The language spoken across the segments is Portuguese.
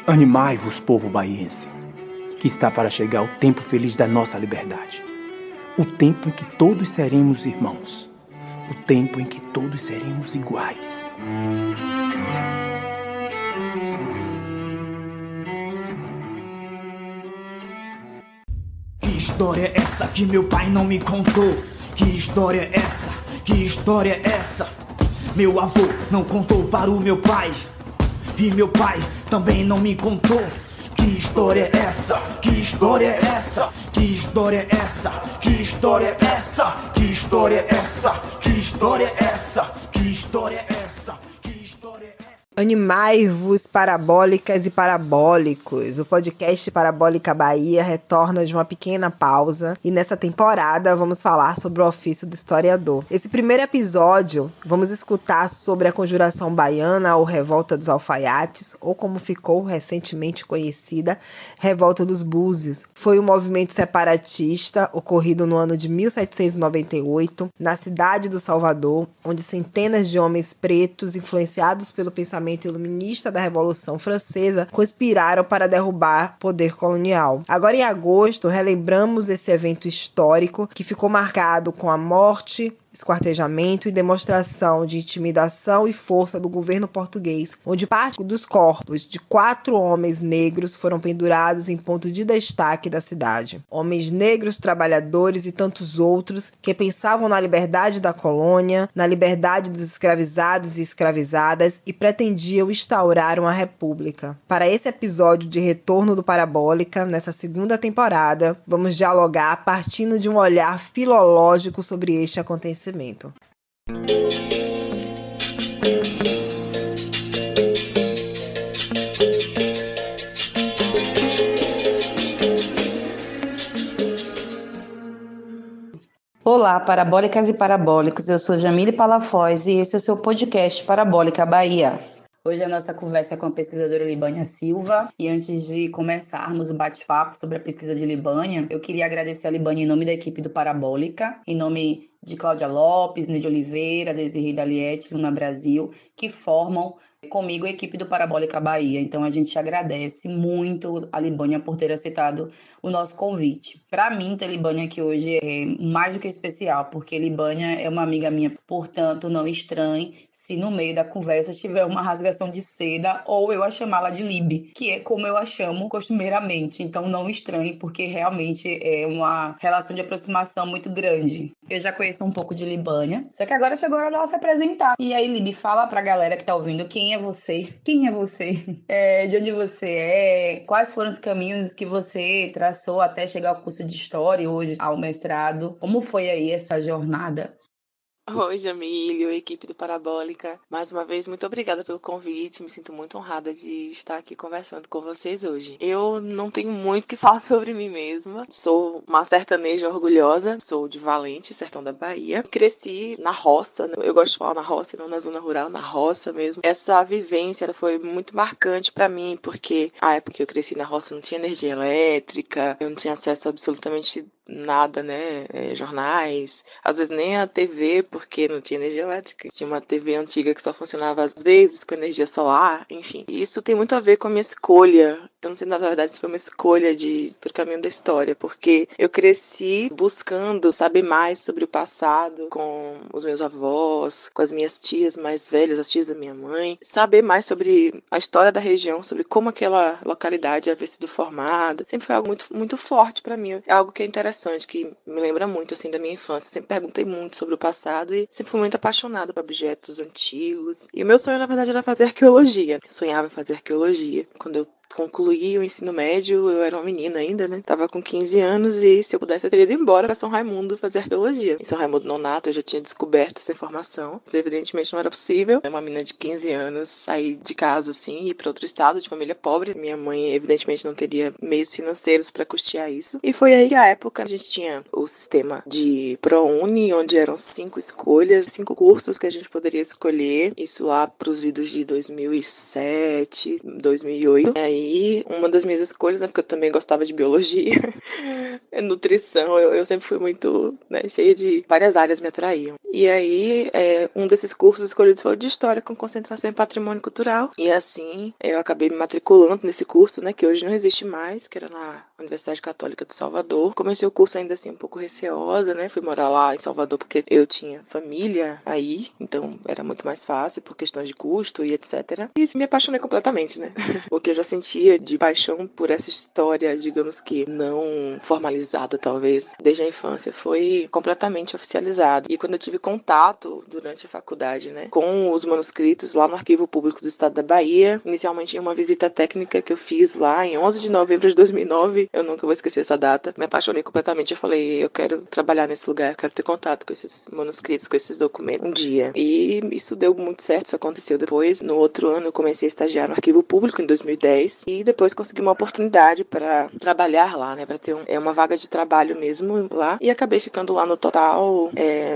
Animai-vos, povo baiense, que está para chegar o tempo feliz da nossa liberdade. O tempo em que todos seremos irmãos. O tempo em que todos seremos iguais. Que história é essa que meu pai não me contou? Que história é essa? Que história é essa? Meu avô não contou para o meu pai. E meu pai também não me contou. Que história é essa? Que história é essa? Que história é essa? Que história é essa? Que história é essa? Que história é essa? Que história é essa? Que história é essa? Animai-vos, parabólicas e parabólicos. O podcast Parabólica Bahia retorna de uma pequena pausa e nessa temporada vamos falar sobre o ofício do historiador. Esse primeiro episódio vamos escutar sobre a conjuração baiana ou Revolta dos Alfaiates, ou como ficou recentemente conhecida, Revolta dos Búzios. Foi um movimento separatista ocorrido no ano de 1798 na cidade do Salvador, onde centenas de homens pretos influenciados pelo pensamento iluminista da Revolução Francesa conspiraram para derrubar o poder colonial. Agora em agosto, relembramos esse evento histórico que ficou marcado com a morte, esquartejamento e demonstração de intimidação e força do governo português, onde parte dos corpos de 4 homens negros foram pendurados em ponto de destaque da cidade. Homens negros, trabalhadores e tantos outros que pensavam na liberdade da colônia, na liberdade dos escravizados e escravizadas e pretendiam instaurar uma república. Para esse episódio de retorno do Parabólica, nessa segunda temporada, vamos dialogar partindo de um olhar filológico sobre este acontecimento. Olá, parabólicas e parabólicos, eu sou Jamile Palafoz e esse é o seu podcast Parabólica Bahia. Hoje a nossa conversa é com a pesquisadora Libânia Silva e antes de começarmos o bate-papo sobre a pesquisa de Libânia, eu queria agradecer a Libânia em nome da equipe do Parabólica, em nome de Cláudia Lopes, Neide Oliveira, Desirê Daliette, Luna Brasil, que formam comigo a equipe do Parabólica Bahia. Então a gente agradece muito a Libânia por ter aceitado o nosso convite. Para mim, ter Libânia aqui hoje é mais do que especial, porque Libânia é uma amiga minha, portanto não estranhe se no meio da conversa tiver uma rasgação de seda ou eu a chamá-la de Lib, que é como eu a chamo costumeiramente. Então não estranhe, porque realmente é uma relação de aproximação muito grande. Eu já conheço um pouco de Libânia, só que agora chegou a hora dela se apresentar. E aí, Lib, fala pra galera que tá ouvindo quem é você? Quem é você? De onde você é? Quais foram os caminhos que você traçou até chegar ao curso de História e hoje ao mestrado? Como foi aí essa jornada? Oi, Jamílio, equipe do Parabólica. Mais uma vez, muito obrigada pelo convite. Me sinto muito honrada de estar aqui conversando com vocês hoje. Eu não tenho muito o que falar sobre mim mesma. Sou uma sertaneja orgulhosa. Sou de Valente, sertão da Bahia. Cresci na roça. Eu gosto de falar na roça, não na zona rural, na roça mesmo. Essa vivência ela foi muito marcante para mim, porque a época que eu cresci na roça não tinha energia elétrica, eu não tinha acesso a absolutamente nada, né? Jornais, às vezes nem a TV, porque não tinha energia elétrica. Tinha uma TV antiga que só funcionava às vezes com energia solar, enfim. E isso tem muito a ver com a minha escolha. Eu não sei, na verdade, se foi uma escolha pro caminho da história, porque eu cresci buscando saber mais sobre o passado com os meus avós, com as minhas tias mais velhas, as tias da minha mãe, saber mais sobre a história da região, sobre como aquela localidade havia sido formada. Sempre foi algo muito, muito forte para mim. É algo que é interessante, que me lembra muito assim da minha infância. Sempre perguntei muito sobre o passado e sempre fui muito apaixonada por objetos antigos. E o meu sonho, na verdade, era fazer arqueologia. Eu sonhava em fazer arqueologia. Quando eu concluí o ensino médio, eu era uma menina ainda, né? Tava com 15 anos e se eu pudesse eu teria ido embora para São Raimundo fazer arqueologia. Em São Raimundo Nonato eu já tinha descoberto essa informação, mas evidentemente não era possível. Uma menina de 15 anos sair de casa assim e ir para outro estado, de família pobre. Minha mãe evidentemente não teria meios financeiros para custear isso. E foi aí a época a gente tinha o sistema de ProUni, onde eram 5 escolhas, 5 cursos que a gente poderia escolher. Isso lá pros idos de 2007, 2008. E aí, uma das minhas escolhas, né, porque eu também gostava de biologia, nutrição, eu sempre fui muito, né, cheia de várias áreas me atraíam. E aí, um desses cursos escolhidos foi o de História com concentração em Patrimônio Cultural. E assim, eu acabei me matriculando nesse curso, né, que hoje não existe mais, que era na Universidade Católica de Salvador. Comecei o curso ainda assim um pouco receosa, né, fui morar lá em Salvador porque eu tinha família aí, então era muito mais fácil por questões de custo e etc. E me apaixonei completamente, né, porque eu já sentia de paixão por essa história, digamos que não formalizada talvez, desde a infância, foi completamente oficializado. E quando eu tive contato durante a faculdade, né, com os manuscritos lá no Arquivo Público do Estado da Bahia, inicialmente em uma visita técnica que eu fiz lá em 11 de novembro de 2009, eu nunca vou esquecer essa data, me apaixonei completamente. Eu falei, eu quero trabalhar nesse lugar, eu quero ter contato com esses manuscritos, com esses documentos um dia. E isso deu muito certo, isso aconteceu depois. No outro ano eu comecei a estagiar no Arquivo Público em 2010 e depois consegui uma oportunidade para trabalhar lá, né, para ter uma vaga de trabalho mesmo lá, e acabei ficando lá no total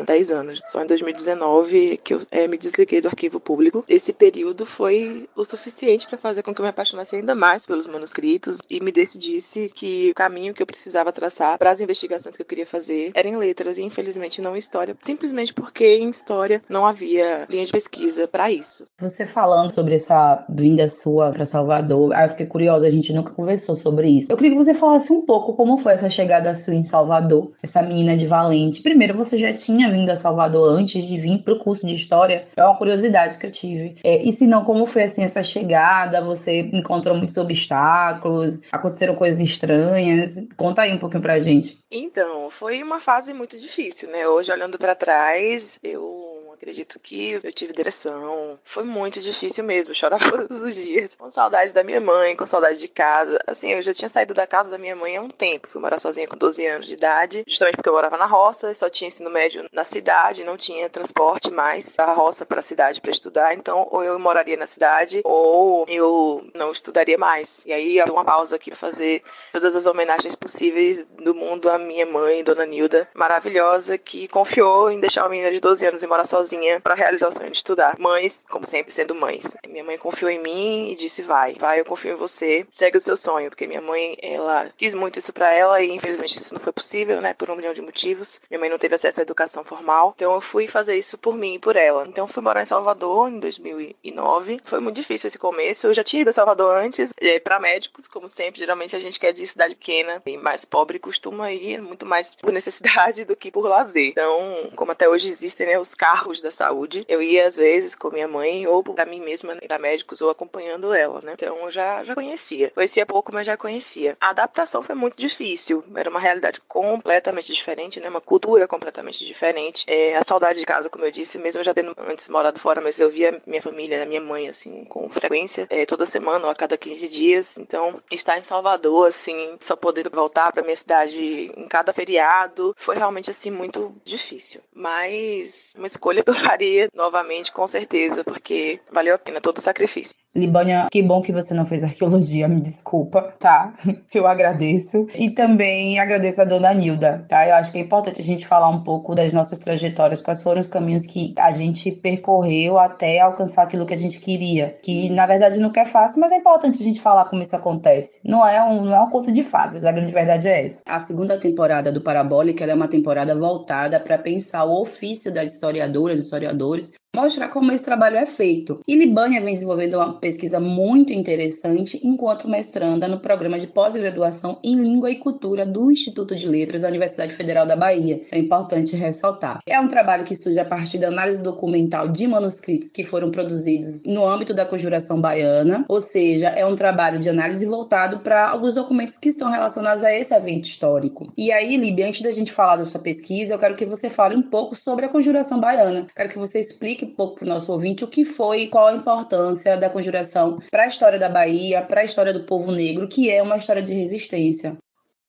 10 anos. Só em 2019 que eu me desliguei do Arquivo Público. Esse período foi o suficiente para fazer com que eu me apaixonasse ainda mais pelos manuscritos e me decidisse que o caminho que eu precisava traçar para as investigações que eu queria fazer era em letras e infelizmente não em história, simplesmente porque em história não havia linha de pesquisa para isso. Você falando sobre essa vinda sua para Salvador, eu fiquei curiosa, a gente nunca conversou sobre isso. Eu queria que você falasse um pouco como foi essa chegada sua em Salvador, essa menina de Valente. Primeiro, você já tinha vindo a Salvador antes de vir para o curso de História? É uma curiosidade que eu tive. E se não, como foi assim essa chegada? Você encontrou muitos obstáculos? Aconteceram coisas estranhas? Conta aí um pouquinho pra gente. Então, foi uma fase muito difícil, né? Hoje, olhando para trás, eu acredito que eu tive depressão. Foi muito difícil mesmo, chorava todos os dias. Com saudade da minha mãe, com saudade de casa. Assim, eu já tinha saído da casa da minha mãe há um tempo. Fui morar sozinha com 12 anos de idade, justamente porque eu morava na roça, só tinha ensino médio na cidade, não tinha transporte mais da roça para a cidade para estudar. Então, ou eu moraria na cidade, ou eu não estudaria mais. E aí, eu dou uma pausa aqui para fazer todas as homenagens possíveis do mundo à minha mãe, Dona Nilda, maravilhosa, que confiou em deixar uma menina de 12 anos e morar sozinha para realizar o sonho de estudar. Mães, como sempre, sendo mães. Minha mãe confiou em mim e disse, vai, eu confio em você, segue o seu sonho, porque minha mãe, ela quis muito isso para ela e infelizmente isso não foi possível, né, por um milhão de motivos. Minha mãe não teve acesso à educação formal, então eu fui fazer isso por mim e por ela. Então eu fui morar em Salvador em 2009. Foi muito difícil esse começo. Eu já tinha ido a Salvador antes, para médicos, como sempre. Geralmente a gente quer de cidade pequena e mais pobre costuma ir muito mais por necessidade do que por lazer. Então, como até hoje existem, né, os carros da saúde, eu ia às vezes com minha mãe ou para mim mesma ir a médicos ou acompanhando ela, né? Então eu já conhecia. Conhecia pouco, mas já conhecia. A adaptação foi muito difícil. Era uma realidade completamente diferente, né? Uma cultura completamente diferente. A saudade de casa, como eu disse, mesmo eu já tendo antes morado fora, mas eu via minha família, minha mãe, assim, com frequência, toda semana ou a cada 15 dias. Então, estar em Salvador, assim, só poder voltar para minha cidade em cada feriado, foi realmente, assim, muito difícil. Mas uma escolha que eu faria novamente, com certeza, porque valeu a pena todo o sacrifício. Libânia, que bom que você não fez arqueologia, me desculpa, tá? Eu agradeço. E também agradeço a dona Nilda, tá? Eu acho que é importante a gente falar um pouco das nossas trajetórias, quais foram os caminhos que a gente percorreu até alcançar aquilo que a gente queria. Que, na verdade, nunca é fácil, mas é importante a gente falar como isso acontece. Não é um conto de fadas, a grande verdade é essa. A segunda temporada do Parabólica, ela é uma temporada voltada para pensar o ofício das historiadoras e historiadores, mostrar como esse trabalho é feito. E Libânia vem desenvolvendo uma pesquisa muito interessante enquanto mestranda no programa de pós-graduação em Língua e Cultura do Instituto de Letras da Universidade Federal da Bahia. É importante ressaltar. É um trabalho que estuda a partir da análise documental de manuscritos que foram produzidos no âmbito da Conjuração Baiana, ou seja, é um trabalho de análise voltado para alguns documentos que estão relacionados a esse evento histórico. E aí, Líbia, antes da gente falar da sua pesquisa, eu quero que você fale um pouco sobre a Conjuração Baiana. Quero que você explique um pouco para o nosso ouvinte o que foi, qual a importância da conjuração para a história da Bahia, para a história do povo negro, que é uma história de resistência.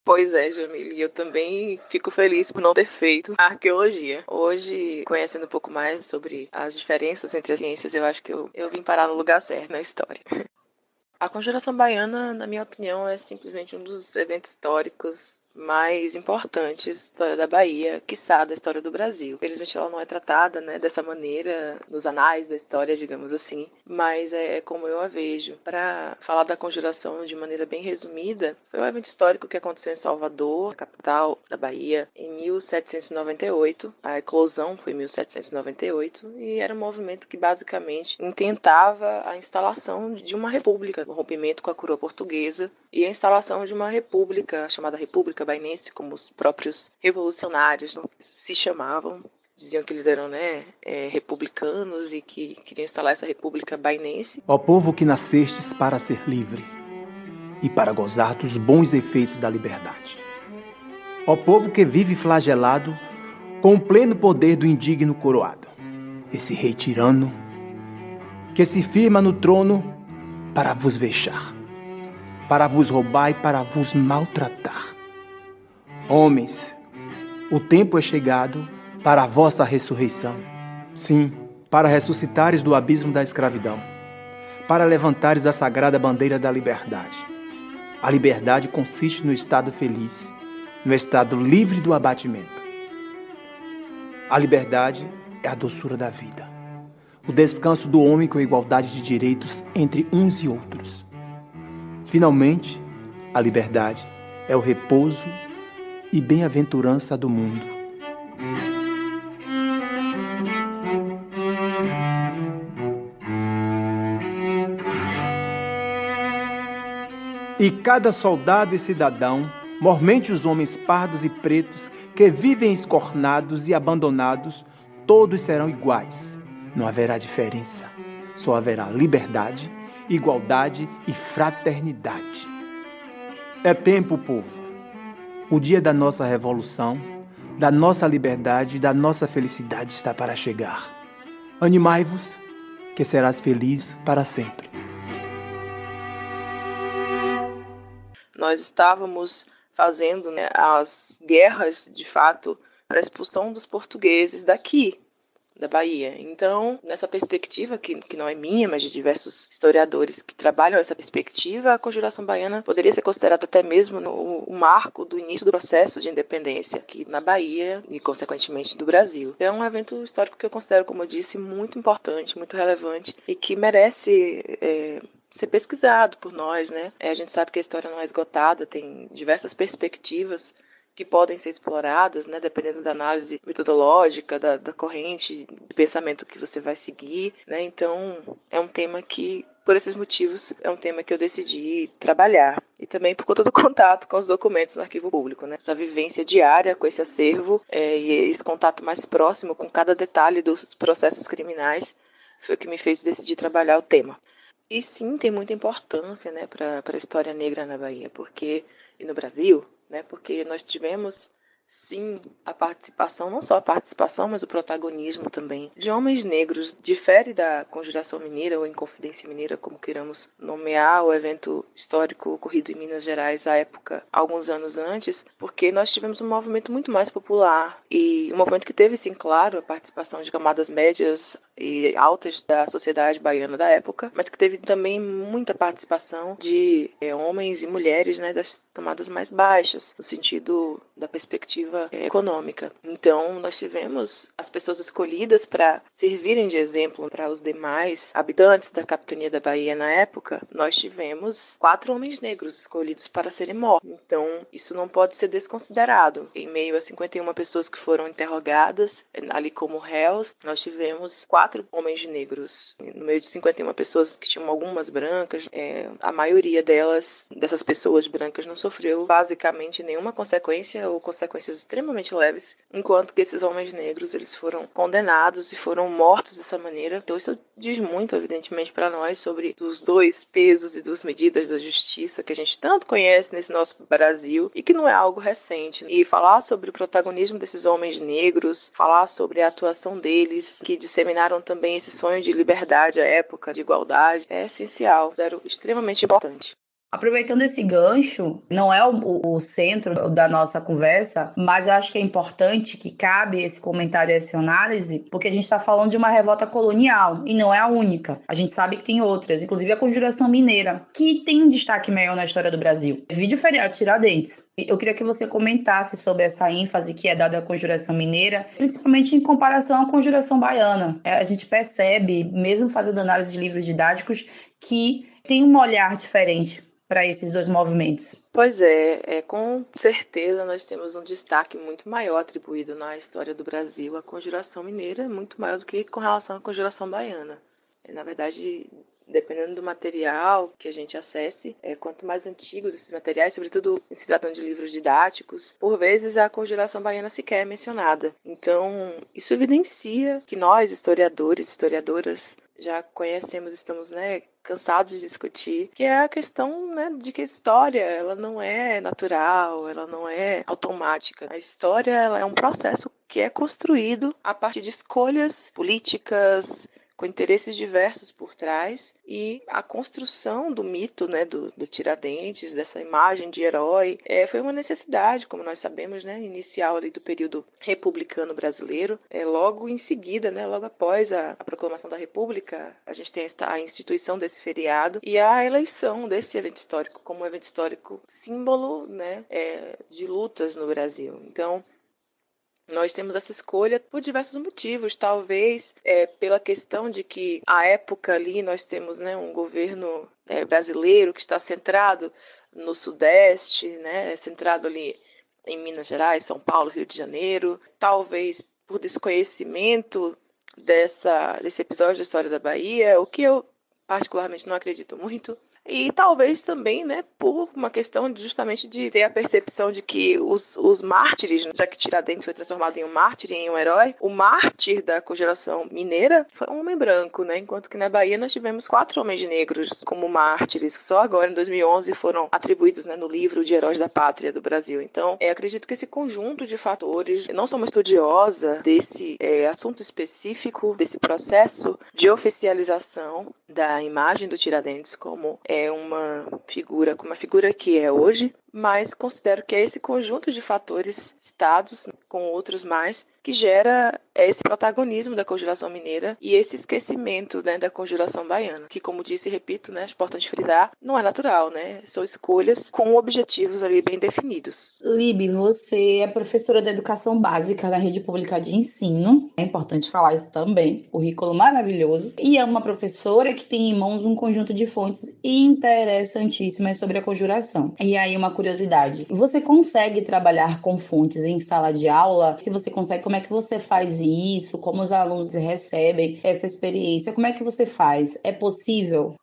Pois é, Jamile, eu também fico feliz por não ter feito a arqueologia. Hoje, conhecendo um pouco mais sobre as diferenças entre as ciências, eu acho que eu vim parar no lugar certo na história. A Conjuração Baiana, na minha opinião, é simplesmente um dos eventos históricos mais importantes da história da Bahia, quiçá da história do Brasil. Infelizmente ela não é tratada, né, dessa maneira nos anais da história, digamos assim, mas é como eu a vejo. Para falar da Conjuração de maneira bem resumida, foi um evento histórico que aconteceu em Salvador, capital da Bahia, em 1798. A eclosão foi em 1798 e era um movimento que basicamente intentava a instalação de uma república, o rompimento com a coroa portuguesa e a instalação de uma república chamada República Bainense, como os próprios revolucionários se chamavam. Diziam que eles eram, republicanos e que queriam instalar essa República Bainense. Ó povo que nascestes para ser livre e para gozar dos bons efeitos da liberdade. Ó povo que vive flagelado com o pleno poder do indigno coroado. Esse rei tirano que se firma no trono para vos vexar, para vos roubar e para vos maltratar. Homens, o tempo é chegado para a vossa ressurreição. Sim, para ressuscitares do abismo da escravidão, para levantares a sagrada bandeira da liberdade. A liberdade consiste no estado feliz, no estado livre do abatimento. A liberdade é a doçura da vida, o descanso do homem com igualdade de direitos entre uns e outros. Finalmente, a liberdade é o repouso e bem-aventurança do mundo. E cada soldado e cidadão, mormente os homens pardos e pretos que vivem escornados e abandonados, todos serão iguais. Não haverá diferença, só haverá liberdade, igualdade e fraternidade. É tempo, povo. O dia da nossa revolução, da nossa liberdade e da nossa felicidade está para chegar. Animai-vos, que serás feliz para sempre. Nós estávamos fazendo, as guerras, de fato, para a expulsão dos portugueses daqui, da Bahia. Então, nessa perspectiva, que não é minha, mas de diversos historiadores que trabalham essa perspectiva, a Conjuração Baiana poderia ser considerada até mesmo o marco do início do processo de independência aqui na Bahia e, consequentemente, do Brasil. É um evento histórico que eu considero, como eu disse, muito importante, muito relevante e que merece ser pesquisado por nós, né? A gente sabe que a história não é esgotada, tem diversas perspectivas que podem ser exploradas, né, dependendo da análise metodológica, da corrente de pensamento que você vai seguir, né? Então, é um tema que, por esses motivos, é um tema que eu decidi trabalhar. E também por conta do contato com os documentos no arquivo público, né? Essa vivência diária com esse acervo e esse contato mais próximo com cada detalhe dos processos criminais foi o que me fez decidir trabalhar o tema. E sim, tem muita importância, né, para a história negra na Bahia, e no Brasil, né, porque nós tivemos, sim, a participação, não só a participação, mas o protagonismo também de homens negros. Difere da Conjuração Mineira ou Inconfidência Mineira, como queiramos nomear o evento histórico ocorrido em Minas Gerais à época, alguns anos antes, porque nós tivemos um movimento muito mais popular e um movimento que teve, sim, claro, a participação de camadas médias e altas da sociedade baiana da época, mas que teve também muita participação de homens e mulheres, né, das camadas mais baixas, no sentido da perspectiva econômica. Então, nós tivemos as pessoas escolhidas para servirem de exemplo para os demais habitantes da capitania da Bahia na época. Nós tivemos 4 homens negros escolhidos para serem mortos. Então, isso não pode ser desconsiderado. Em meio a 51 pessoas que foram interrogadas ali como réus, nós tivemos 4 homens negros. No meio de 51 pessoas que tinham algumas brancas, a maioria dessas pessoas brancas não sofreu basicamente nenhuma consequência ou consequências extremamente leves, enquanto que esses homens negros eles foram condenados e foram mortos dessa maneira. Então isso diz muito, evidentemente, para nós sobre os 2 pesos e 2 medidas da justiça que a gente tanto conhece nesse nosso Brasil e que não é algo recente. E falar sobre o protagonismo desses homens negros, falar sobre a atuação deles, que disseminaram também esse sonho de liberdade à época, de igualdade, é essencial, extremamente importante. Aproveitando esse gancho, não é o centro da nossa conversa, mas eu acho que é importante que cabe esse comentário, essa análise, porque a gente está falando de uma revolta colonial e não é a única. A gente sabe que tem outras, inclusive a Conjuração Mineira, que tem um destaque maior na história do Brasil. Vídeo feriado Tiradentes. Eu queria que você comentasse sobre essa ênfase que é dada à Conjuração Mineira, principalmente em comparação à Conjuração Baiana. A gente percebe, mesmo fazendo análise de livros didáticos, que tem um olhar diferente para esses dois movimentos. Pois é, com certeza nós temos um destaque muito maior atribuído na história do Brasil. A Conjuração Mineira é muito maior do que com relação à Conjuração Baiana. Na verdade, dependendo do material que a gente acesse, quanto mais antigos esses materiais, sobretudo se tratando de livros didáticos, por vezes a Conjuração Baiana sequer é mencionada. Então, isso evidencia que nós, historiadores, historiadoras, já conhecemos, estamos cansados de discutir, que é a questão de que a história ela não é natural, ela não é automática. A história ela é um processo que é construído a partir de escolhas políticas, com interesses diversos por trás, e a construção do mito do Tiradentes, dessa imagem de herói, foi uma necessidade, como nós sabemos, inicial ali do período republicano brasileiro. Logo em seguida, logo após a proclamação da República, a gente tem a instituição desse feriado e a eleição desse evento histórico como um evento histórico símbolo de lutas no Brasil. Então, nós temos essa escolha por diversos motivos, talvez pela questão de que à época ali nós temos um governo brasileiro que está centrado no Sudeste, centrado ali em Minas Gerais, São Paulo, Rio de Janeiro, talvez por desconhecimento desse episódio da história da Bahia, o que eu particularmente não acredito muito. E talvez também, por uma questão justamente de ter a percepção de que os mártires, já que Tiradentes foi transformado em um mártir, em um herói, o mártir da Conjuração Mineira foi um homem branco, enquanto que na Bahia nós tivemos 4 homens negros como mártires, que só agora em 2011 foram atribuídos no livro de Heróis da Pátria do Brasil. Então, acredito que esse conjunto de fatores, não sou uma estudiosa desse assunto específico, desse processo de oficialização da imagem do Tiradentes como uma figura que é hoje, mas considero que é esse conjunto de fatores citados, com outros mais, que gera esse protagonismo da Conjuração Mineira e esse esquecimento da Conjuração Baiana, que, como disse e repito, é importante frisar, não é natural, são escolhas com objetivos ali bem definidos. Libe, você é professora da educação básica na rede pública de ensino, é importante falar isso também, currículo maravilhoso, e é uma professora que tem em mãos um conjunto de fontes interessantíssimas sobre a conjuração. E aí uma curiosidade, você consegue trabalhar com fontes em sala de aula? Se você consegue, como é que você faz isso? Como os alunos recebem essa experiência? Como é que você faz? É possível?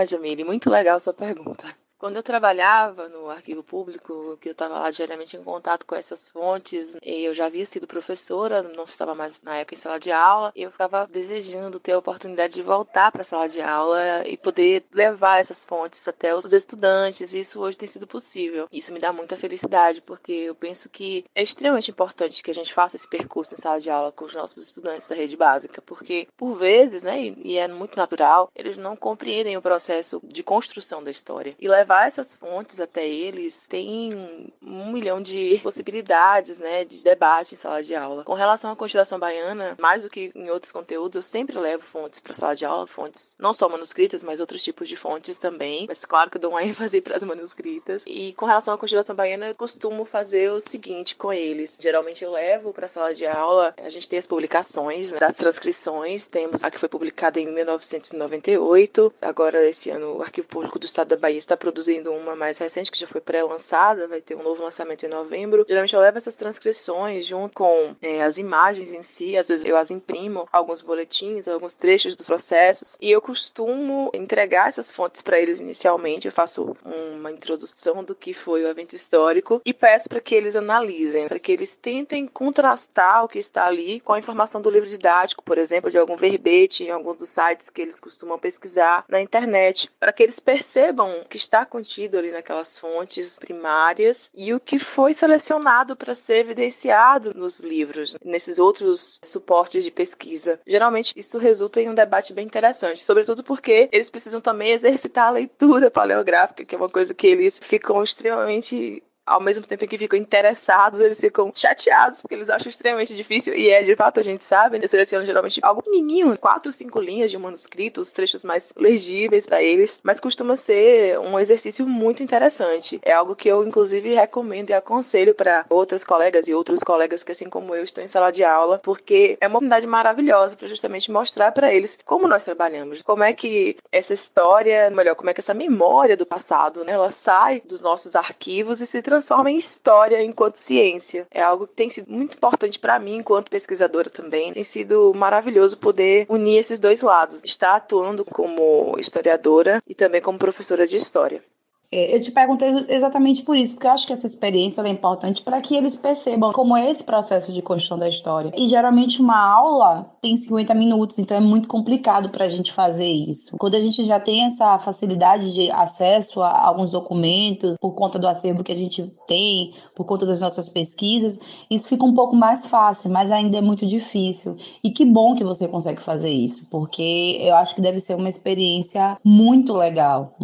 Jamile, muito legal a sua pergunta. Quando eu trabalhava no arquivo público, que eu estava lá diariamente em contato com essas fontes, eu já havia sido professora, não estava mais na época em sala de aula, e eu ficava desejando ter a oportunidade de voltar para a sala de aula e poder levar essas fontes até os estudantes, e isso hoje tem sido possível. Isso me dá muita felicidade, porque eu penso que é extremamente importante que a gente faça esse percurso em sala de aula com os nossos estudantes da rede básica, porque, por vezes, e é muito natural, eles não compreendem o processo de construção da história. E levar essas fontes até eles tem 1 milhão de possibilidades, de debate em sala de aula. Com relação à Conjuração Baiana, mais do que em outros conteúdos, eu sempre levo fontes para sala de aula, fontes não só manuscritas, mas outros tipos de fontes também. Mas claro que eu dou uma ênfase para as manuscritas. E com relação à Conjuração Baiana, eu costumo fazer o seguinte com eles. Geralmente eu levo para a sala de aula, a gente tem as publicações das transcrições, temos a que foi publicada em 1998, agora esse ano o Arquivo Público do Estado da Bahia está produzindo uma mais recente, que já foi pré-lançada, vai ter um novo lançamento em novembro. Geralmente eu levo essas transcrições junto com as imagens em si, às vezes eu as imprimo, alguns boletins, alguns trechos dos processos, e eu costumo entregar essas fontes para eles inicialmente. Eu faço uma introdução do que foi o evento histórico e peço para que eles analisem, para que eles tentem contrastar o que está ali com a informação do livro didático, por exemplo, de algum verbete em algum dos sites que eles costumam pesquisar na internet, para que eles percebam o que está contido ali naquelas fontes, fontes primárias e o que foi selecionado para ser evidenciado nos livros, nesses outros suportes de pesquisa. Geralmente isso resulta em um debate bem interessante, sobretudo porque eles precisam também exercitar a leitura paleográfica, que é uma coisa que eles ficam extremamente... Ao mesmo tempo que ficam interessados, eles ficam chateados, porque eles acham extremamente difícil, e de fato, a gente sabe, eles selecionam geralmente algo pequenininho, 4 ou 5 linhas de um manuscrito, os trechos mais legíveis para eles, mas costuma ser um exercício muito interessante. É algo que eu, inclusive, recomendo e aconselho para outras colegas e outros colegas que, assim como eu, estão em sala de aula, porque é uma oportunidade maravilhosa para justamente mostrar para eles como nós trabalhamos, como é que essa história, melhor, como é que essa memória do passado, né, ela sai dos nossos arquivos e se transforma em história enquanto ciência. É algo que tem sido muito importante para mim enquanto pesquisadora também. Tem sido maravilhoso poder unir esses dois lados. Estar atuando como historiadora e também como professora de história. Eu te perguntei exatamente por isso, porque eu acho que essa experiência é importante para que eles percebam como é esse processo de construção da história. E geralmente uma aula tem 50 minutos, então é muito complicado para a gente fazer isso. Quando a gente já tem essa facilidade de acesso a alguns documentos, por conta do acervo que a gente tem, por conta das nossas pesquisas, isso fica um pouco mais fácil, mas ainda é muito difícil. E que bom que você consegue fazer isso, porque eu acho que deve ser uma experiência muito legal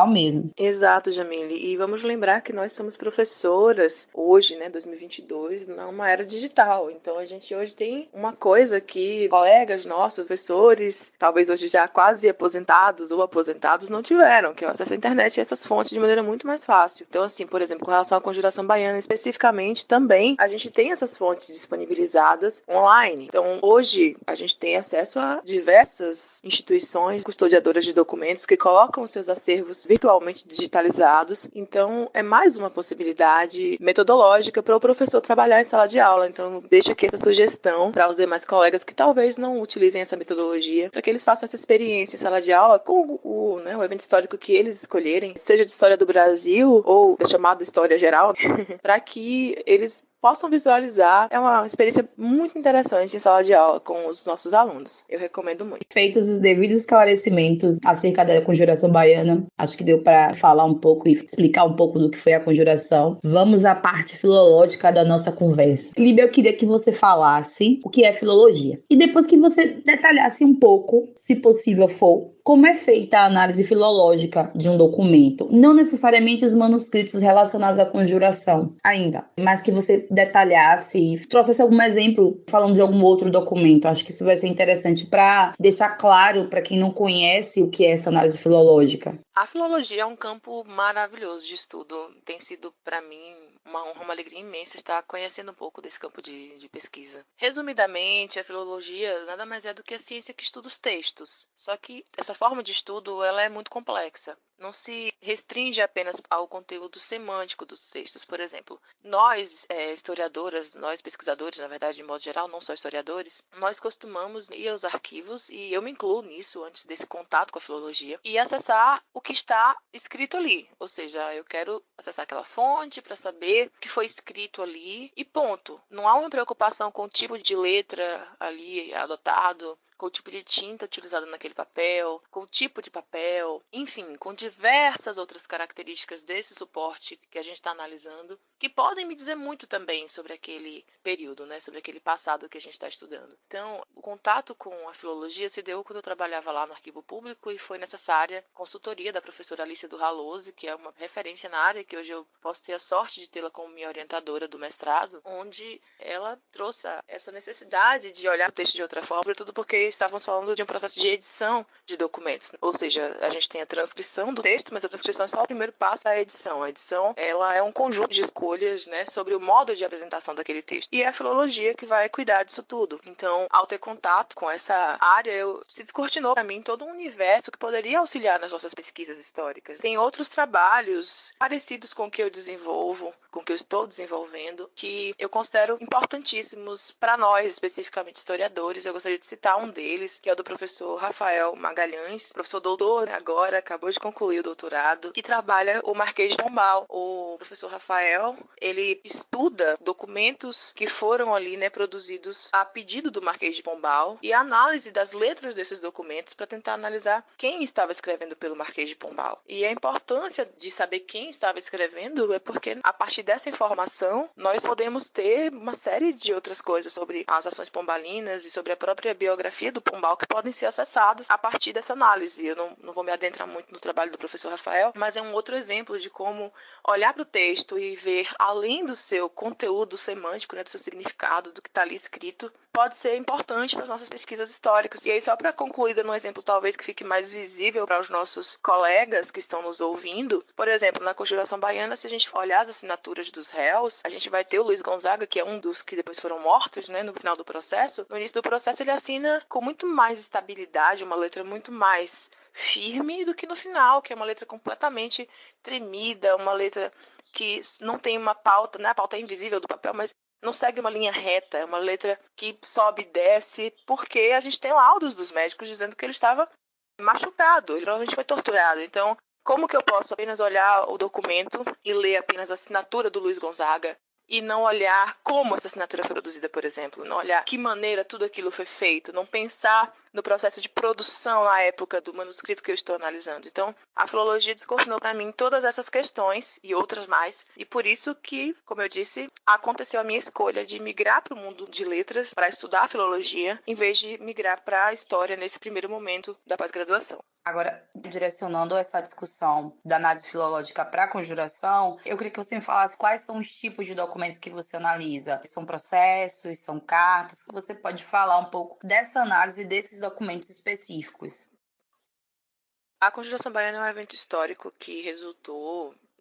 mesmo. Exato, Jamile. E vamos lembrar que nós somos professoras hoje, né, 2022, numa era digital. Então a gente hoje tem uma coisa que colegas nossos, professores, talvez hoje já quase aposentados ou aposentados, não tiveram, que é o acesso à internet e essas fontes de maneira muito mais fácil. Então, assim, por exemplo, com relação à Conjuração Baiana especificamente, também a gente tem essas fontes disponibilizadas online. Então, hoje a gente tem acesso a diversas instituições custodiadoras de documentos que colocam seus acervos virtualmente digitalizados. Então, é mais uma possibilidade metodológica para o professor trabalhar em sala de aula. Então, deixo aqui essa sugestão para os demais colegas que talvez não utilizem essa metodologia, para que eles façam essa experiência em sala de aula com o evento histórico que eles escolherem, seja de história do Brasil ou da chamada história geral, para que eles possam visualizar. É uma experiência muito interessante em sala de aula com os nossos alunos. Eu recomendo muito. Feitos os devidos esclarecimentos acerca da Conjuração Baiana, acho que deu para falar um pouco e explicar um pouco do que foi a conjuração. Vamos à parte filológica da nossa conversa. Líbia, eu queria que você falasse o que é filologia. E depois que você detalhasse um pouco, se possível for, como é feita a análise filológica de um documento. Não necessariamente os manuscritos relacionados à conjuração ainda, mas que você detalhasse e trouxesse algum exemplo falando de algum outro documento. Acho que isso vai ser interessante para deixar claro para quem não conhece o que é essa análise filológica. A filologia é um campo maravilhoso de estudo. Tem sido, para mim, uma honra, uma alegria imensa estar conhecendo um pouco desse campo de pesquisa. Resumidamente, a filologia nada mais é do que a ciência que estuda os textos. Só que essa forma de estudo ela é muito complexa. Não se restringe apenas ao conteúdo semântico dos textos. Por exemplo, nós, historiadoras, nós pesquisadores, na verdade, de modo geral, não só historiadores, nós costumamos ir aos arquivos, e eu me incluo nisso antes desse contato com a filologia, e acessar o que está escrito ali. Ou seja, eu quero acessar aquela fonte para saber o que foi escrito ali e ponto. Não há uma preocupação com o tipo de letra ali adotado, com o tipo de tinta utilizada naquele papel, com o tipo de papel, enfim, com diversas outras características desse suporte que a gente está analisando, que podem me dizer muito também sobre aquele período, né, sobre aquele passado que a gente está estudando. Então, o contato com a filologia se deu quando eu trabalhava lá no Arquivo Público e foi necessária consultoria da professora Alicia do Ralose, que é uma referência na área, que hoje eu posso ter a sorte de tê-la como minha orientadora do mestrado, onde ela trouxe essa necessidade de olhar o texto de outra forma, sobretudo porque estávamos falando de um processo de edição de documentos. Ou seja, a gente tem a transcrição do texto, mas a transcrição é só o primeiro passo da edição. A edição, ela é um conjunto de escolhas, né, sobre o modo de apresentação daquele texto. E é a filologia que vai cuidar disso tudo. Então, ao ter contato com essa área, se descortinou para mim todo um universo que poderia auxiliar nas nossas pesquisas históricas. Tem outros trabalhos parecidos com o que eu desenvolvo, com o que eu estou desenvolvendo, que eu considero importantíssimos para nós, especificamente historiadores. Eu gostaria de citar um deles. deles, que é o do professor Rafael Magalhães, professor doutor, né, agora acabou de concluir o doutorado, que trabalha o Marquês de Pombal. O professor Rafael, ele estuda documentos que foram ali, né, produzidos a pedido do Marquês de Pombal e a análise das letras desses documentos para tentar analisar quem estava escrevendo pelo Marquês de Pombal. E a importância de saber quem estava escrevendo é porque a partir dessa informação nós podemos ter uma série de outras coisas sobre as ações pombalinas e sobre a própria biografia do Pombal que podem ser acessadas a partir dessa análise. Eu não vou me adentrar muito no trabalho do professor Rafael, mas é um outro exemplo de como olhar para o texto e ver além do seu conteúdo semântico, né, do seu significado, do que está ali escrito, pode ser importante para as nossas pesquisas históricas. E aí, só para concluir, dando um exemplo talvez que fique mais visível para os nossos colegas que estão nos ouvindo, por exemplo, na Conjuração Baiana, se a gente olhar as assinaturas dos réus, a gente vai ter o Luiz Gonzaga, que é um dos que depois foram mortos, né, no final do processo. No início do processo, ele assina com muito mais estabilidade, uma letra muito mais firme do que no final, que é uma letra completamente tremida, uma letra que não tem uma pauta, né? A pauta é invisível do papel, mas não segue uma linha reta, é uma letra que sobe e desce, porque a gente tem laudos dos médicos dizendo que ele estava machucado, ele provavelmente foi torturado. Então, como que eu posso apenas olhar o documento e ler apenas a assinatura do Luiz Gonzaga e não olhar como essa assinatura foi produzida, por exemplo, não olhar que maneira tudo aquilo foi feito, não pensar no processo de produção na época do manuscrito que eu estou analisando. Então, a filologia descortinou para mim todas essas questões e outras mais, e por isso que, como eu disse, aconteceu a minha escolha de migrar para o mundo de letras para estudar a filologia, em vez de migrar para a história nesse primeiro momento da pós-graduação. Agora, direcionando essa discussão da análise filológica para a conjuração, eu queria que você me falasse quais são os tipos de documentos que você analisa. São processos, são cartas, que você pode falar um pouco dessa análise desses documentos específicos. A Conjuração Baiana é um evento histórico que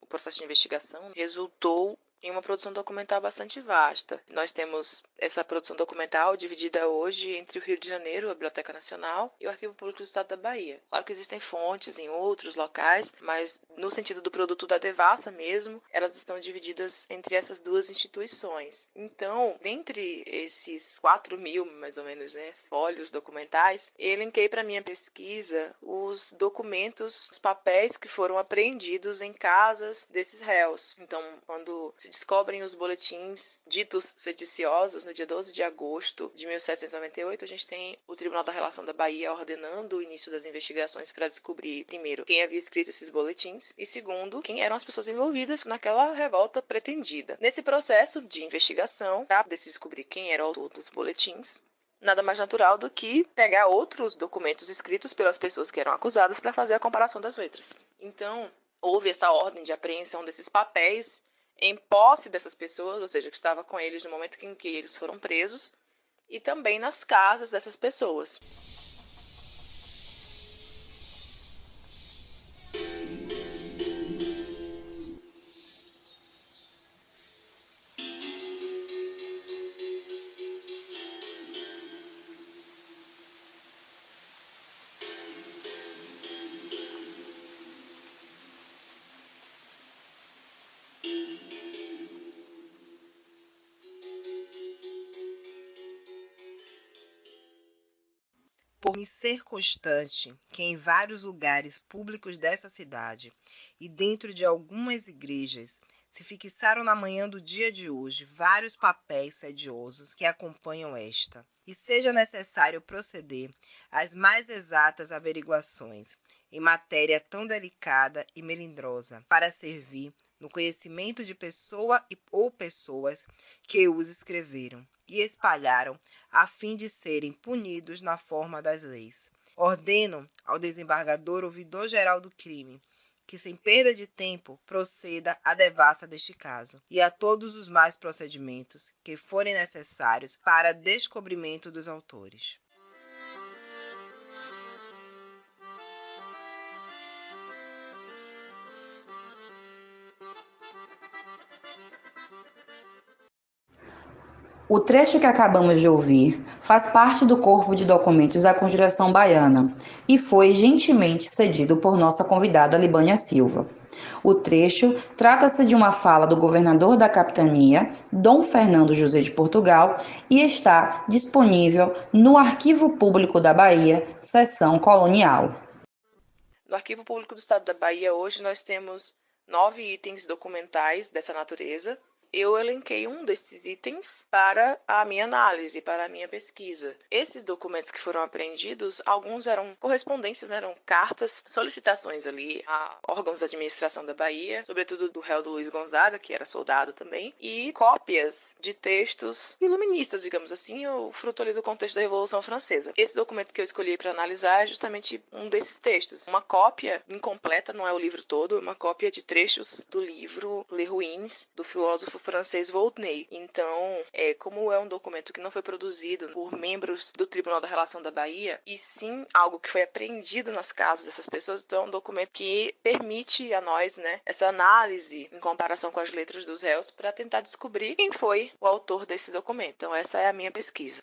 o processo de investigação resultou em uma produção documental bastante vasta. Nós temos essa produção documental dividida hoje entre o Rio de Janeiro, a Biblioteca Nacional, e o Arquivo Público do Estado da Bahia. Claro que existem fontes em outros locais, mas no sentido do produto da Devassa mesmo, elas estão divididas entre essas duas instituições. Então, dentre esses 4.000, mais ou menos, né, folhos documentais, eu elenquei para minha pesquisa os documentos, os papéis que foram apreendidos em casas desses réus. Então, quando se descobrem os boletins ditos sediciosos, no dia 12 de agosto de 1798, a gente tem o Tribunal da Relação da Bahia ordenando o início das investigações para descobrir, primeiro, quem havia escrito esses boletins e, segundo, quem eram as pessoas envolvidas naquela revolta pretendida. Nesse processo de investigação, para descobrir quem era o autor dos boletins, nada mais natural do que pegar outros documentos escritos pelas pessoas que eram acusadas para fazer a comparação das letras. Então, houve essa ordem de apreensão desses papéis em posse dessas pessoas, ou seja, que estava com eles no momento em que eles foram presos, e também nas casas dessas pessoas. Por me ser constante que em vários lugares públicos dessa cidade e dentro de algumas igrejas se fixaram na manhã do dia de hoje vários papéis sediosos que acompanham esta, e seja necessário proceder às mais exatas averiguações em matéria tão delicada e melindrosa para servir no conhecimento de pessoa ou pessoas que os escreveram e espalharam a fim de serem punidos na forma das leis. Ordeno ao desembargador ouvidor-geral do crime que, sem perda de tempo, proceda à devassa deste caso e a todos os mais procedimentos que forem necessários para descobrimento dos autores. O trecho que acabamos de ouvir faz parte do corpo de documentos da Conjuração Baiana e foi gentilmente cedido por nossa convidada Libânia Silva. O trecho trata-se de uma fala do governador da capitania, Dom Fernando José de Portugal, e está disponível no Arquivo Público da Bahia, seção colonial. No Arquivo Público do Estado da Bahia, hoje nós temos 9 itens documentais dessa natureza. Eu elenquei um desses itens para a minha análise, para a minha pesquisa. Esses documentos que foram apreendidos, alguns eram correspondências, né? Eram cartas, solicitações ali a órgãos da administração da Bahia, sobretudo do réu do Luiz Gonzaga, que era soldado também, e cópias de textos iluministas, digamos assim, o fruto ali do contexto da Revolução Francesa. Esse documento que eu escolhi para analisar é justamente um desses textos. Uma cópia incompleta, não é o livro todo, uma cópia de trechos do livro Les Ruines, do filósofo francês Voltaire. Então, como é um documento que não foi produzido por membros do Tribunal da Relação da Bahia, e sim algo que foi apreendido nas casas dessas pessoas, então é um documento que permite a nós, né, essa análise em comparação com as letras dos réus para tentar descobrir quem foi o autor desse documento. Então, essa é a minha pesquisa.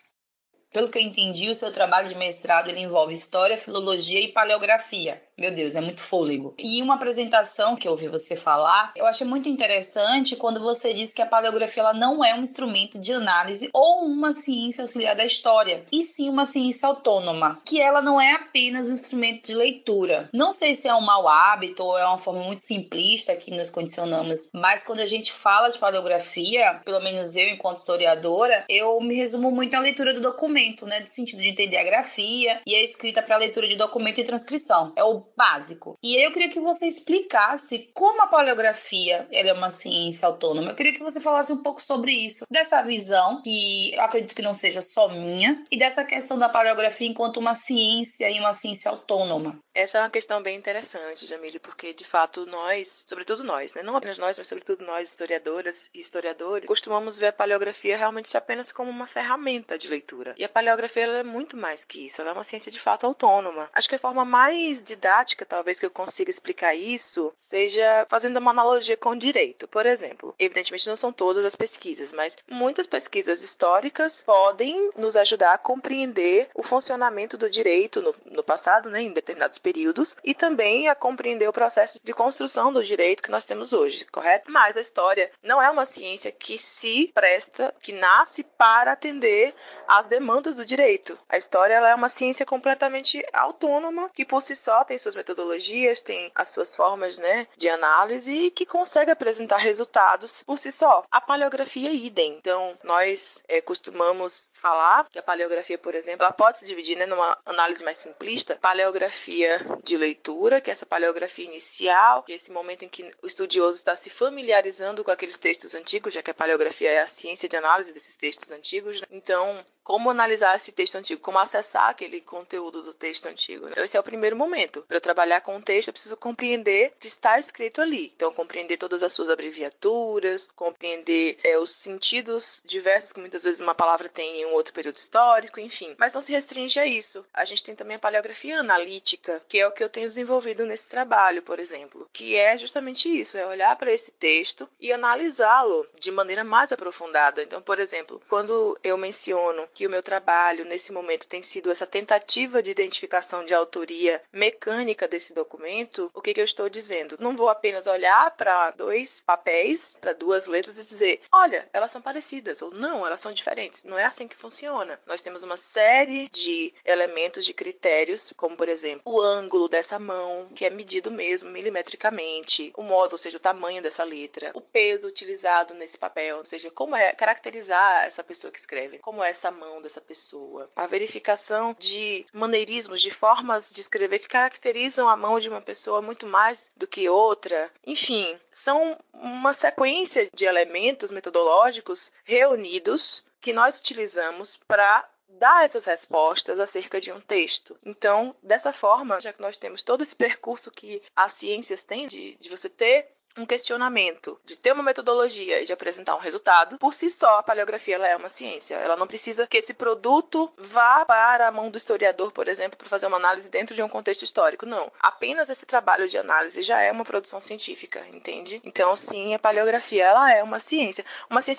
Pelo que eu entendi, o seu trabalho de mestrado ele envolve história, filologia e paleografia. Meu Deus, é muito fôlego. E uma apresentação que eu ouvi você falar, eu achei muito interessante quando você disse que a paleografia ela não é um instrumento de análise ou uma ciência auxiliar da história, e sim uma ciência autônoma, que ela não é apenas um instrumento de leitura. Não sei se é um mau hábito ou é uma forma muito simplista que nos condicionamos, mas quando a gente fala de paleografia, pelo menos eu, enquanto historiadora, eu me resumo muito à leitura do documento, né, no sentido de entender a grafia e a escrita para leitura de documento e transcrição. É o básico. E aí eu queria que você explicasse como a paleografia ela é uma ciência autônoma. Eu queria que você falasse um pouco sobre isso, dessa visão, que eu acredito que não seja só minha, e dessa questão da paleografia enquanto uma ciência e uma ciência autônoma. Essa é uma questão bem interessante, Jamile, porque de fato nós, sobretudo nós, né, não apenas nós, mas sobretudo nós, historiadoras e historiadores, costumamos ver a paleografia realmente apenas como uma ferramenta de leitura. E a paleografia ela é muito mais que isso, ela é uma ciência de fato autônoma. Acho que a forma mais didática, talvez que eu consiga explicar isso, seja fazendo uma analogia com o direito. Por exemplo, evidentemente não são todas as pesquisas, mas muitas pesquisas históricas podem nos ajudar a compreender o funcionamento do direito no passado, né, em determinados períodos, e também a compreender o processo de construção do direito que nós temos hoje, correto? Mas a história não é uma ciência que se presta, que nasce para atender às demandas do direito. A história ela é uma ciência completamente autônoma, que por si só tem suas metodologias, tem as suas formas, né, de análise e que consegue apresentar resultados por si só. A paleografia é idem. Então, nós costumamos falar que a paleografia, por exemplo, ela pode se dividir, né, numa análise mais simplista, paleografia de leitura, que é essa paleografia inicial, que é esse momento em que o estudioso está se familiarizando com aqueles textos antigos, já que a paleografia é a ciência de análise desses textos antigos, né? Então, como analisar esse texto antigo, como acessar aquele conteúdo do texto antigo, né? Então, esse é o primeiro momento. Para eu trabalhar com o texto, eu preciso compreender o que está escrito ali. Então, compreender todas as suas abreviaturas, compreender os sentidos diversos que muitas vezes uma palavra tem em um outro período histórico, enfim. Mas não se restringe a isso. A gente tem também a paleografia analítica, que é o que eu tenho desenvolvido nesse trabalho, por exemplo, que é justamente isso, é olhar para esse texto e analisá-lo de maneira mais aprofundada. Então, por exemplo, quando eu menciono que o meu trabalho nesse momento tem sido essa tentativa de identificação de autoria mecânica desse documento, o que eu estou dizendo? Não vou apenas olhar para 2 papéis, para 2 letras e dizer, olha, elas são parecidas, ou não, elas são diferentes. Não é assim que funciona. Nós temos uma série de elementos, de critérios, como por exemplo, o ângulo dessa mão, que é medido mesmo milimetricamente, o modo, ou seja, o tamanho dessa letra, o peso utilizado nesse papel, ou seja, como é caracterizar essa pessoa que escreve, como é essa mão dessa pessoa, a verificação de maneirismos, de formas de escrever que caracterizam a mão de uma pessoa muito mais do que outra. Enfim, são uma sequência de elementos metodológicos reunidos que nós utilizamos para dar essas respostas acerca de um texto. Então, dessa forma, já que nós temos todo esse percurso que as ciências têm de você ter um questionamento, de ter uma metodologia e de apresentar um resultado, por si só a paleografia ela é uma ciência. Ela não precisa que esse produto vá para a mão do historiador, por exemplo, para fazer uma análise dentro de um contexto histórico. Não. Apenas esse trabalho de análise já é uma produção científica, entende? Então, sim, a paleografia ela é uma ciência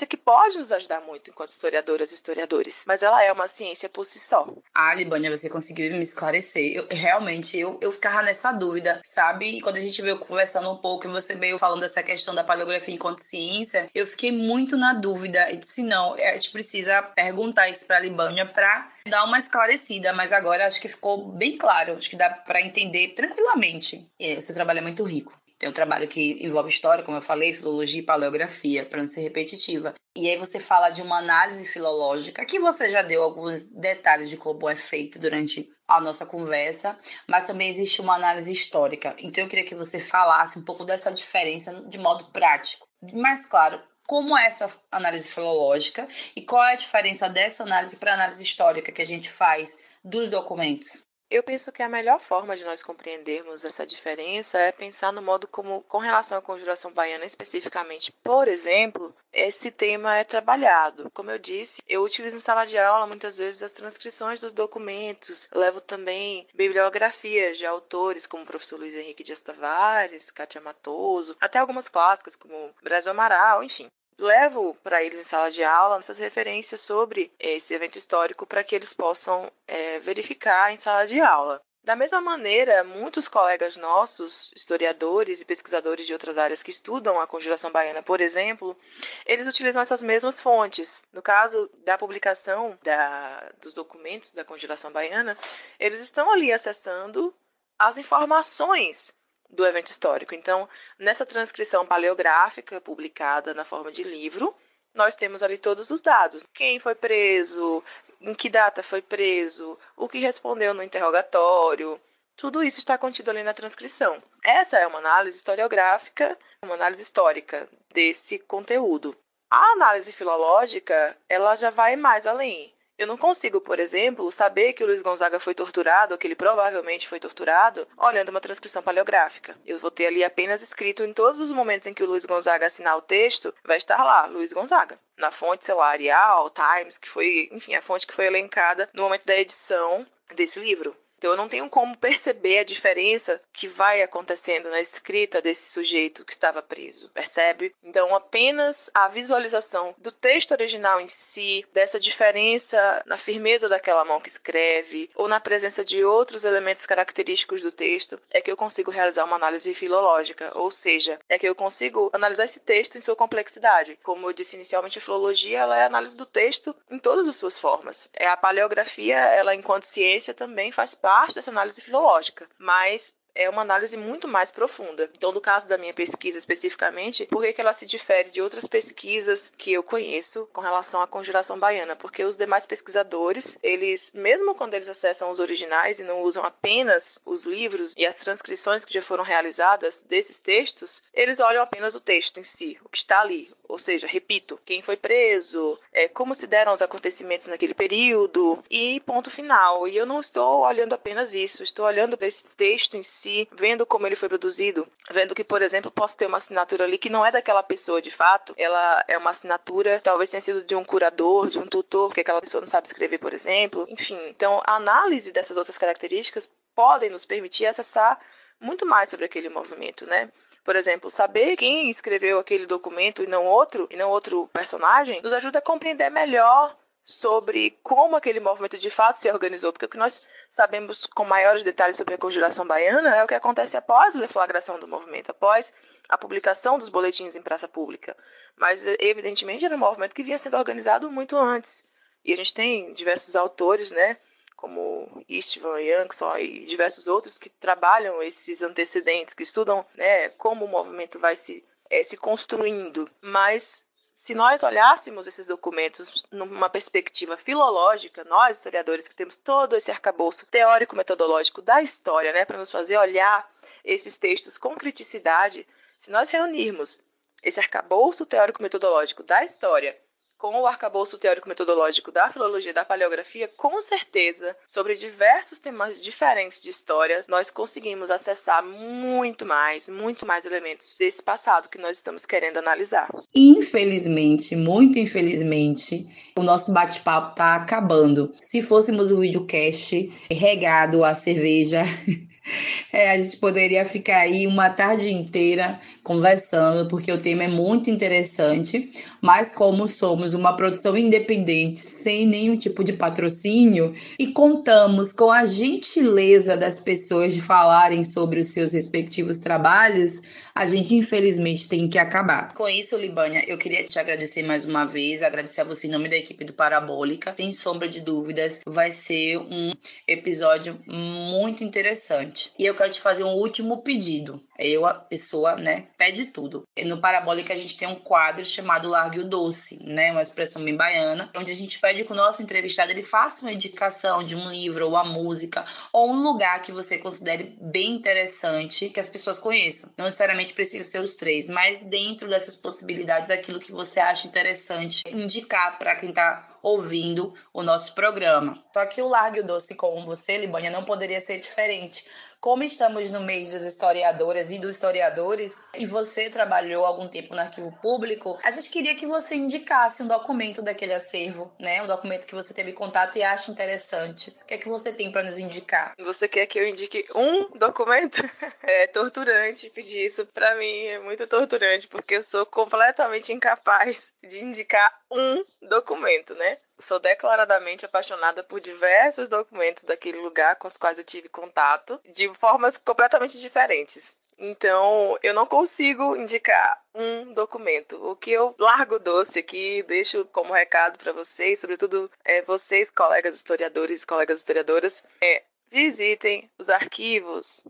que pode nos ajudar muito enquanto historiadoras e historiadores, mas ela é uma ciência por si só. Libânia, você conseguiu me esclarecer. Eu ficava nessa dúvida, sabe? E quando a gente veio conversando um pouco e você veio falando dessa questão da paleografia enquanto ciência, eu fiquei muito na dúvida e disse, não, a gente precisa perguntar isso para a Libânia para dar uma esclarecida, mas agora acho que ficou bem claro, acho que dá para entender tranquilamente. Seu trabalho é muito rico. Tem um trabalho que envolve história, como eu falei, filologia e paleografia, para não ser repetitiva. E aí você fala de uma análise filológica, que você já deu alguns detalhes de como é feito durante a nossa conversa, mas também existe uma análise histórica. Então eu queria que você falasse um pouco dessa diferença de modo prático. Mas claro, como é essa análise filológica e qual é a diferença dessa análise para a análise histórica que a gente faz dos documentos? Eu penso que a melhor forma de nós compreendermos essa diferença é pensar no modo como, com relação à conjuração baiana especificamente, por exemplo, esse tema é trabalhado. Como eu disse, eu utilizo em sala de aula muitas vezes as transcrições dos documentos, levo também bibliografias de autores como o professor Luiz Henrique Dias Tavares, Cátia Matoso, até algumas clássicas como Brasil Amaral, enfim. Levo para eles em sala de aula essas referências sobre esse evento histórico para que eles possam verificar em sala de aula. Da mesma maneira, muitos colegas nossos, historiadores e pesquisadores de outras áreas que estudam a conjuração baiana, por exemplo, eles utilizam essas mesmas fontes. No caso da publicação dos documentos da conjuração baiana, eles estão ali acessando as informações do evento histórico. Então, nessa transcrição paleográfica publicada na forma de livro, nós temos ali todos os dados. Quem foi preso, em que data foi preso, o que respondeu no interrogatório, tudo isso está contido ali na transcrição. Essa é uma análise historiográfica, uma análise histórica desse conteúdo. A análise filológica, ela já vai mais além. Eu não consigo, por exemplo, saber que o Luiz Gonzaga foi torturado, ou que ele provavelmente foi torturado, olhando uma transcrição paleográfica. Eu vou ter ali apenas escrito em todos os momentos em que o Luiz Gonzaga assinar o texto, vai estar lá, Luiz Gonzaga. Na fonte, sei lá, Arial, Times, que foi, enfim, a fonte que foi elencada no momento da edição desse livro. Então, eu não tenho como perceber a diferença que vai acontecendo na escrita desse sujeito que estava preso, percebe? Então, apenas a visualização do texto original em si, dessa diferença na firmeza daquela mão que escreve, ou na presença de outros elementos característicos do texto, é que eu consigo realizar uma análise filológica, ou seja, é que eu consigo analisar esse texto em sua complexidade. Como eu disse inicialmente, a filologia ela é a análise do texto em todas as suas formas. A paleografia, ela enquanto ciência, também faz parte dessa análise filológica, mas é uma análise muito mais profunda. Então, no caso da minha pesquisa especificamente, por que ela se difere de outras pesquisas que eu conheço com relação à conjuração baiana? Porque os demais pesquisadores, eles, mesmo quando eles acessam os originais e não usam apenas os livros e as transcrições que já foram realizadas desses textos, eles olham apenas o texto em si, o que está ali. Ou seja, repito, quem foi preso, como se deram os acontecimentos naquele período e ponto final. E eu não estou olhando apenas isso, estou olhando para esse texto em si, vendo como ele foi produzido, vendo que, por exemplo, posso ter uma assinatura ali que não é daquela pessoa de fato, ela é uma assinatura, talvez tenha sido de um curador, de um tutor, porque aquela pessoa não sabe escrever, por exemplo. Enfim, então a análise dessas outras características podem nos permitir acessar muito mais sobre aquele movimento, né? Por exemplo, saber quem escreveu aquele documento e não outro personagem, nos ajuda a compreender melhor sobre como aquele movimento de fato se organizou, porque o que nós sabemos com maiores detalhes sobre a conjuração baiana é o que acontece após a deflagração do movimento, após a publicação dos boletins em praça pública. Mas, evidentemente, era um movimento que vinha sendo organizado muito antes. E a gente tem diversos autores, né, como Istvan, Jansson e diversos outros que trabalham esses antecedentes, que estudam, né, como o movimento vai se construindo. Mas, se nós olhássemos esses documentos numa perspectiva filológica, nós, historiadores, que temos todo esse arcabouço teórico-metodológico da história, né, para nos fazer olhar esses textos com criticidade, se nós reunirmos esse arcabouço teórico-metodológico da história com o arcabouço teórico-metodológico da filologia e da paleografia, com certeza, sobre diversos temas diferentes de história, nós conseguimos acessar muito mais elementos desse passado que nós estamos querendo analisar. Infelizmente, muito infelizmente, o nosso bate-papo está acabando. Se fôssemos um videocast regado a cerveja, a gente poderia ficar aí uma tarde inteira conversando, porque o tema é muito interessante, mas como somos uma produção independente, sem nenhum tipo de patrocínio, e contamos com a gentileza das pessoas de falarem sobre os seus respectivos trabalhos, a gente infelizmente tem que acabar. Com isso, Libânia, eu queria te agradecer mais uma vez, agradecer a você em nome da equipe do Parabólica. Sem sombra de dúvidas, vai ser um episódio muito interessante. E eu quero te fazer um último pedido. Eu, a pessoa, pede tudo. No Parabólica a gente tem um quadro chamado Largue o Doce, uma expressão bem baiana, onde a gente pede que o nosso entrevistado ele faça uma indicação de um livro, ou uma música, ou um lugar que você considere bem interessante, que as pessoas conheçam. Não necessariamente precisa ser os três, mas dentro dessas possibilidades, aquilo que você acha interessante indicar para quem está ouvindo o nosso programa. Só que o Largue o Doce com você, Libânia, não poderia ser diferente. Como estamos no mês das historiadoras e dos historiadores, e você trabalhou algum tempo no arquivo público, a gente queria que você indicasse um documento daquele acervo, um documento que você teve contato e acha interessante. O que é que você tem para nos indicar? Você quer que eu indique um documento? É torturante pedir isso. Para mim é muito torturante, porque eu sou completamente incapaz de indicar um documento, Sou declaradamente apaixonada por diversos documentos daquele lugar com os quais eu tive contato, de formas completamente diferentes. Então, eu não consigo indicar um documento. O que eu largo doce aqui, deixo como recado para vocês, sobretudo vocês, colegas historiadores e colegas historiadoras, visitem os arquivos.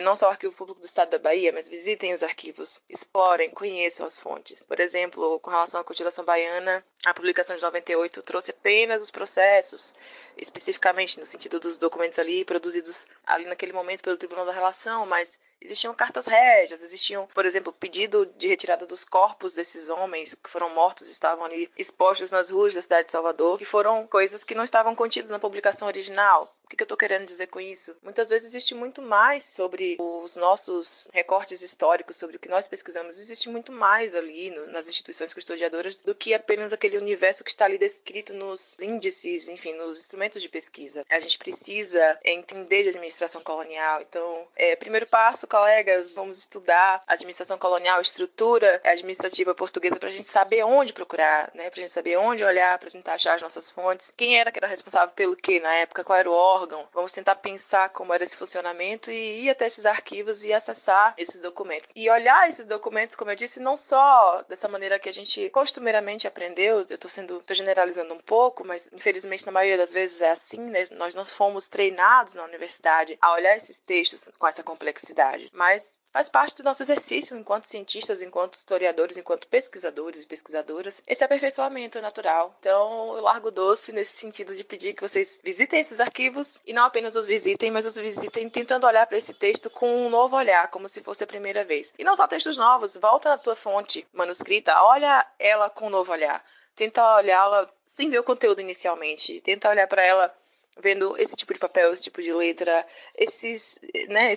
Não só o Arquivo Público do Estado da Bahia, mas visitem os arquivos. Explorem, conheçam as fontes. Por exemplo, com relação à Constituição Baiana, a publicação de 98 trouxe apenas os processos, especificamente no sentido dos documentos ali produzidos ali naquele momento pelo Tribunal da Relação, mas existiam cartas régias, existiam, por exemplo, pedido de retirada dos corpos desses homens que foram mortos, estavam ali expostos nas ruas da cidade de Salvador, que foram coisas que não estavam contidas na publicação original. O que eu estou querendo dizer com isso? Muitas vezes existe muito mais sobre os nossos recortes históricos, sobre o que nós pesquisamos. Existe muito mais ali nas instituições custodiadoras do que apenas aquele universo que está ali descrito nos índices, enfim, nos instrumentos de pesquisa. A gente precisa entender de administração colonial. Então, primeiro passo, colegas, vamos estudar administração colonial, estrutura administrativa portuguesa, para a gente saber onde procurar, para a gente saber onde olhar para tentar achar as nossas fontes. Quem era que era responsável pelo quê na época? Qual era o órgão? Vamos tentar pensar como era esse funcionamento e ir até esses arquivos e acessar esses documentos. E olhar esses documentos, como eu disse, não só dessa maneira que a gente costumeiramente aprendeu, eu estou generalizando um pouco, mas infelizmente na maioria das vezes é assim, nós não fomos treinados na universidade a olhar esses textos com essa complexidade, mas faz parte do nosso exercício enquanto cientistas, enquanto historiadores, enquanto pesquisadores e pesquisadoras, esse aperfeiçoamento natural. Então, eu largo doce nesse sentido de pedir que vocês visitem esses arquivos e não apenas os visitem, mas os visitem tentando olhar para esse texto com um novo olhar, como se fosse a primeira vez. E não só textos novos, volta na tua fonte manuscrita, olha ela com um novo olhar. Tenta olhá-la sem ver o conteúdo inicialmente, tenta olhar para ela vendo esse tipo de papel, esse tipo de letra, esses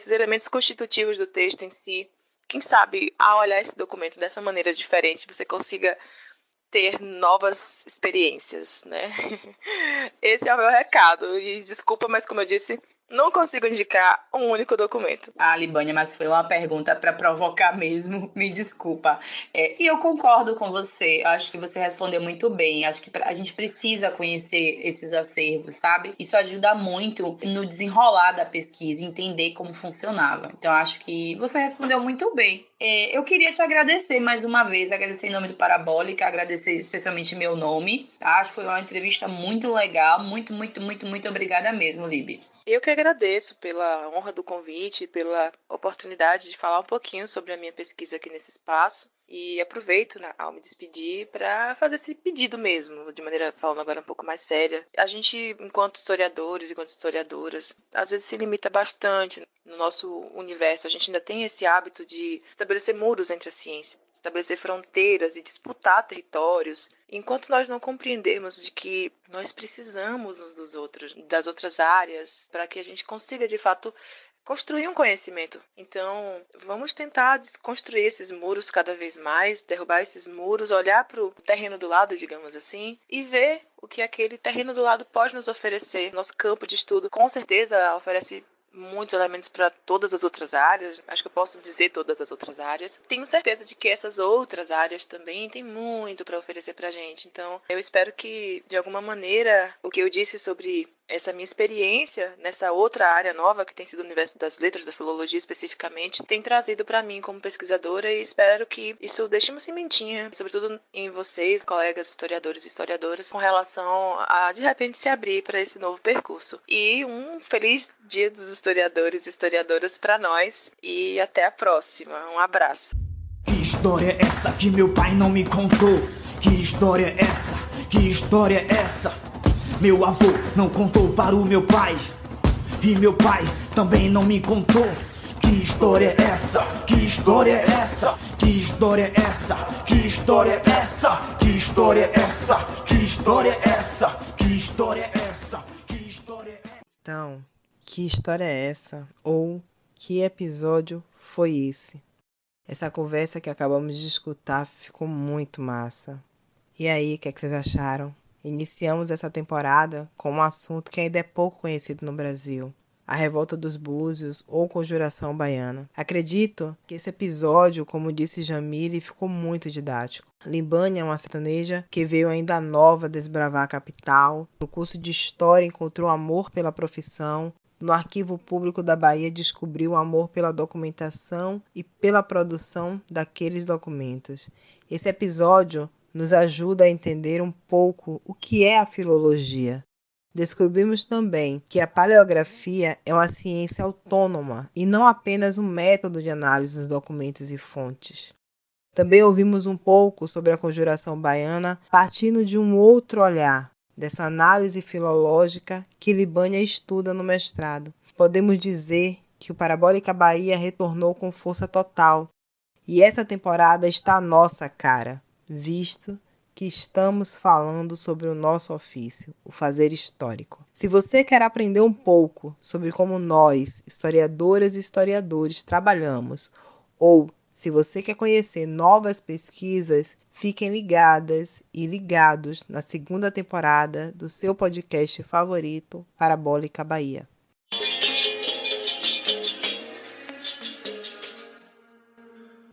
elementos constitutivos do texto em si. Quem sabe, ao olhar esse documento dessa maneira diferente, você consiga ter novas experiências, Esse é o meu recado. E desculpa, mas como eu disse, não consigo indicar um único documento. Libânia, mas foi uma pergunta para provocar mesmo, me desculpa. E eu concordo com você, acho que você respondeu muito bem, acho que a gente precisa conhecer esses acervos, sabe? Isso ajuda muito no desenrolar da pesquisa, entender como funcionava. Então, acho que você respondeu muito bem. Eu queria te agradecer mais uma vez, agradecer em nome do Parabólica, agradecer especialmente meu nome, tá? Acho que foi uma entrevista muito legal, muito, muito, muito, muito obrigada mesmo, Libi. Eu que agradeço pela honra do convite, pela oportunidade de falar um pouquinho sobre a minha pesquisa aqui nesse espaço. E aproveito ao me despedir para fazer esse pedido mesmo, de maneira falando agora um pouco mais séria. A gente, enquanto historiadores, enquanto historiadoras, às vezes se limita bastante no nosso universo. A gente ainda tem esse hábito de estabelecer muros entre a ciência, estabelecer fronteiras e disputar territórios, enquanto nós não compreendermos de que nós precisamos uns dos outros, das outras áreas, para que a gente consiga, de fato, construir um conhecimento. Então, vamos tentar desconstruir esses muros cada vez mais, derrubar esses muros, olhar para o terreno do lado, digamos assim, e ver o que aquele terreno do lado pode nos oferecer. Nosso campo de estudo, com certeza, oferece muitos elementos para todas as outras áreas, acho que eu posso dizer todas as outras áreas. Tenho certeza de que essas outras áreas também têm muito para oferecer para a gente. Então, eu espero que, de alguma maneira, o que eu disse sobre essa minha experiência nessa outra área nova, que tem sido o universo das letras, da filologia especificamente, tem trazido para mim como pesquisadora, e espero que isso deixe uma sementinha, sobretudo em vocês, colegas historiadores e historiadoras, com relação a, de repente, se abrir para esse novo percurso. E um feliz Dia dos Historiadores e Historiadoras para nós, e até a próxima. Um abraço. Que história é essa que meu pai não me contou? Que história é essa? Que história é essa? Meu avô não contou para o meu pai, e meu pai também não me contou. Que história é essa? Que história é essa? Que história é essa? Que história é essa? Que história é essa? Que história é essa? Que história é essa? Que história é essa? Então, que história é essa? Ou que episódio foi esse? Essa conversa que acabamos de escutar ficou muito massa. E aí, o que vocês acharam? Iniciamos essa temporada com um assunto que ainda é pouco conhecido no Brasil, a Revolta dos Búzios ou Conjuração Baiana. Acredito que esse episódio, como disse Jamile, ficou muito didático. Libânia é uma sertaneja que veio ainda nova desbravar a capital. No curso de História encontrou amor pela profissão. No Arquivo Público da Bahia descobriu amor pela documentação e pela produção daqueles documentos. Esse episódio nos ajuda a entender um pouco o que é a filologia. Descobrimos também que a paleografia é uma ciência autônoma e não apenas um método de análise dos documentos e fontes. Também ouvimos um pouco sobre a Conjuração Baiana partindo de um outro olhar, dessa análise filológica que Libânia estuda no mestrado. Podemos dizer que o Parabólica Bahia retornou com força total e essa temporada está à nossa cara, visto que estamos falando sobre o nosso ofício, o fazer histórico. Se você quer aprender um pouco sobre como nós, historiadoras e historiadores, trabalhamos, ou se você quer conhecer novas pesquisas, fiquem ligadas e ligados na segunda temporada do seu podcast favorito, Parabólica Bahia.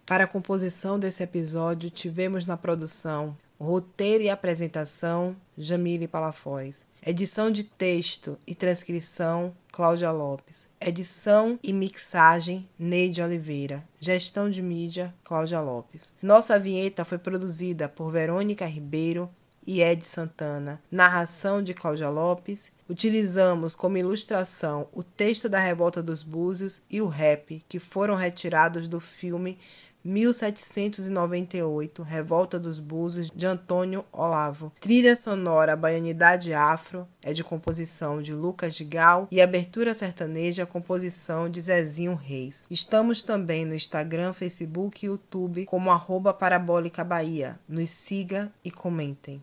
Para a composição desse episódio, tivemos na produção, roteiro e apresentação, Jamile Palafoz. Edição de texto e transcrição, Cláudia Lopes. Edição e mixagem, Neide Oliveira. Gestão de mídia, Cláudia Lopes. Nossa vinheta foi produzida por Verônica Ribeiro e Ed Santana. Narração de Cláudia Lopes. Utilizamos como ilustração o texto da Revolta dos Búzios e o rap, que foram retirados do filme 1798, Revolta dos Búzios, de Antônio Olavo. Trilha sonora Baianidade Afro é de composição de Lucas de Gal e abertura sertaneja composição de Zezinho Reis. Estamos também no Instagram, Facebook e YouTube como @Parabólica Bahia. Nos siga e comentem.